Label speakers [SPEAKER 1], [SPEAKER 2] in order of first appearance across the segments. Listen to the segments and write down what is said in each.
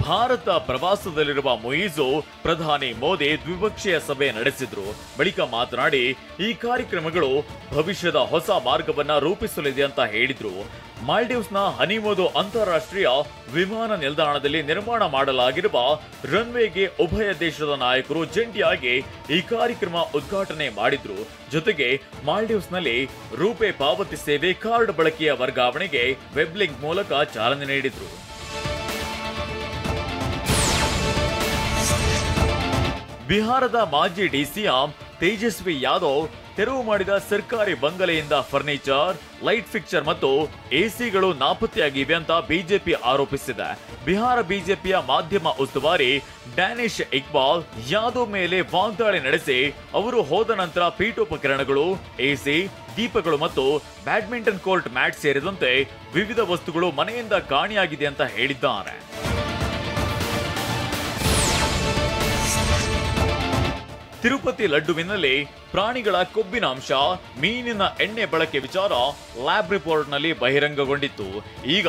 [SPEAKER 1] ಭಾರತ ಪ್ರವಾಸದಲ್ಲಿರುವ ಮೊಯಿಜು ಪ್ರಧಾನಿ ಮೋದಿ ದ್ವಿಪಕ್ಷೀಯ ಸಭೆ ನಡೆಸಿದ್ರು. ಬಳಿಕ ಮಾತನಾಡಿ ಈ ಕಾರ್ಯಕ್ರಮಗಳು ಭವಿಷ್ಯದ ಹೊಸ ಮಾರ್ಗವನ್ನ ರೂಪಿಸಲಿದೆ ಅಂತ ಹೇಳಿದ್ರು. ಮಾಲ್ಡೀವ್ಸ್ನ ಹನಿಮೋದು ಅಂತಾರಾಷ್ಟ್ರೀಯ ವಿಮಾನ ನಿಲ್ದಾಣದಲ್ಲಿ ನಿರ್ಮಾಣ ಮಾಡಲಾಗಿರುವ ರನ್ವೇಗೆ ಉಭಯ ದೇಶದ ನಾಯಕರು ಜಂಟಿಯಾಗಿ ಈ ಕಾರ್ಯಕ್ರಮ ಉದ್ಘಾಟನೆ ಮಾಡಿದ್ರು. ಜೊತೆಗೆ ಮಾಲ್ಡೀವ್ಸ್ನಲ್ಲಿ ರೂಪೇ ಪಾವತಿ ಸೇವೆ ಕಾರ್ಡ್ ಬಳಕೆಯ ವರ್ಗಾವಣೆಗೆ ವೆಬ್ ಲಿಂಕ್ ಮೂಲಕ ಚಾಲನೆ ನೀಡಿದ್ರು. ಬಿಹಾರದ ಮಾಜಿ ಡಿಸಿಎಂ ತೇಜಸ್ವಿ ಯಾದವ್ ತೆರವು ಮಾಡಿದ ಸರ್ಕಾರಿ ಬಂಗಲೆಯಿಂದ ಫರ್ನಿಚರ್, ಲೈಟ್ ಫಿಕ್ಚರ್ ಮತ್ತು ಎಸಿಗಳು ನಾಪತ್ತೆಯಾಗಿವೆ ಅಂತ ಬಿಜೆಪಿ ಆರೋಪಿಸಿದೆ. ಬಿಹಾರ ಬಿಜೆಪಿಯ ಮಾಧ್ಯಮ ಉಸ್ತುವಾರಿ ಡ್ಯಾನಿಶ್ ಇಕ್ಬಾಲ್ ಯಾದವ್ ಮೇಲೆ ವಾಗ್ದಾಳಿ ನಡೆಸಿ ಅವರು ಹೋದ ನಂತರ ಪೀಠೋಪಕರಣಗಳು, ಎಸಿ, ದೀಪಗಳು ಮತ್ತು ಬ್ಯಾಡ್ಮಿಂಟನ್ ಕೋರ್ಟ್ ಮ್ಯಾಟ್ ಸೇರಿದಂತೆ ವಿವಿಧ ವಸ್ತುಗಳು ಮನೆಯಿಂದ ಕಾಣೆಯಾಗಿದೆ ಅಂತ ಹೇಳಿದ್ದಾರೆ. ತಿರುಪತಿ ಲಡ್ಡುವಿನಲ್ಲಿ ಪ್ರಾಣಿಗಳ ಕೊಬ್ಬಿನ ಅಂಶ, ಮೀನಿನ ಎಣ್ಣೆ ಬಳಕೆ ವಿಚಾರ ಲ್ಯಾಬ್ ರಿಪೋರ್ಟ್ನಲ್ಲಿ ಬಹಿರಂಗಗೊಂಡಿತ್ತು. ಈಗ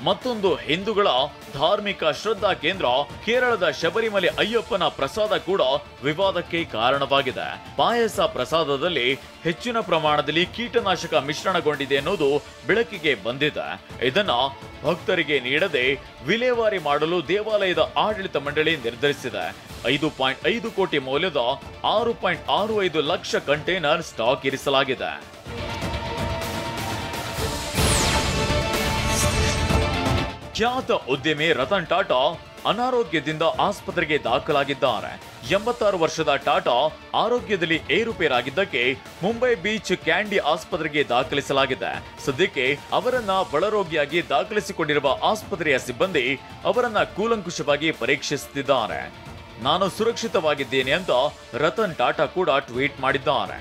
[SPEAKER 1] ಮತ್ತೊಂದು ಹಿಂದೂಗಳ ಧಾರ್ಮಿಕ ಶ್ರದ್ಧಾ ಕೇಂದ್ರ ಕೇರಳದ ಶಬರಿಮಲೆ ಅಯ್ಯಪ್ಪನ ಪ್ರಸಾದ ಕೂಡ ವಿವಾದಕ್ಕೆ ಕಾರಣವಾಗಿದೆ. ಪಾಯಸ ಪ್ರಸಾದದಲ್ಲಿ ಹೆಚ್ಚಿನ ಪ್ರಮಾಣದಲ್ಲಿ ಕೀಟನಾಶಕ ಮಿಶ್ರಣಗೊಂಡಿದೆ ಅನ್ನೋದು ಬೆಳಕಿಗೆ ಬಂದಿದೆ. ಇದನ್ನ ಭಕ್ತರಿಗೆ ನೀಡದೆ ವಿಲೇವಾರಿ ಮಾಡಲು ದೇವಾಲಯದ ಆಡಳಿತ ಮಂಡಳಿ ನಿರ್ಧರಿಸಿದೆ. 5.5 ಕೋಟಿ ಮೌಲ್ಯದ 6.65 ಲಕ್ಷ ಕಂಟೈನರ್ ಸ್ಟಾಕ್ ಇರಿಸಲಾಗಿದೆ. ಖ್ಯಾತ ಉದ್ಯಮಿ ರತನ್ ಟಾಟಾ ಅನಾರೋಗ್ಯದಿಂದ ಆಸ್ಪತ್ರೆಗೆ ದಾಖಲಾಗಿದ್ದಾರೆ. 86 ವರ್ಷದ ಟಾಟಾ ಆರೋಗ್ಯದಲ್ಲಿ ಏರುಪೇರಾಗಿದ್ದಕ್ಕೆ ಮುಂಬೈ ಬೀಚ್ ಕ್ಯಾಂಡಿ ಆಸ್ಪತ್ರೆಗೆ ದಾಖಲಿಸಲಾಗಿದೆ. ಸದ್ಯಕ್ಕೆ ಅವರನ್ನ ಒಳರೋಗಿಯಾಗಿ ದಾಖಲಿಸಿಕೊಂಡಿರುವ ಆಸ್ಪತ್ರೆಯ ಸಿಬ್ಬಂದಿ ಅವರನ್ನ ಕೂಲಂಕುಷವಾಗಿ ಪರೀಕ್ಷಿಸುತ್ತಿದ್ದಾರೆ. ನಾನು ಸುರಕ್ಷಿತವಾಗಿದ್ದೇನೆ ಅಂತ ರತನ್ ಟಾಟಾ ಕೂಡ ಟ್ವೀಟ್ ಮಾಡಿದ್ದಾರೆ.